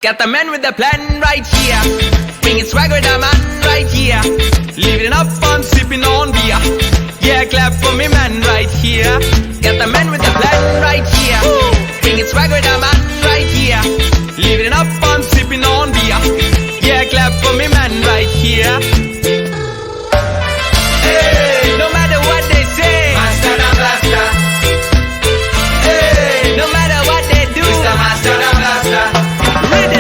Got the man with the plan right here. Bringing swag with the man right here. Living up, I'm sipping on beer. Yeah, clap for me man right here. Got the man with the plan right here. Bringing swag with the man right here. Living up, I'm sipping on beer. Yeah, clap for me man right here.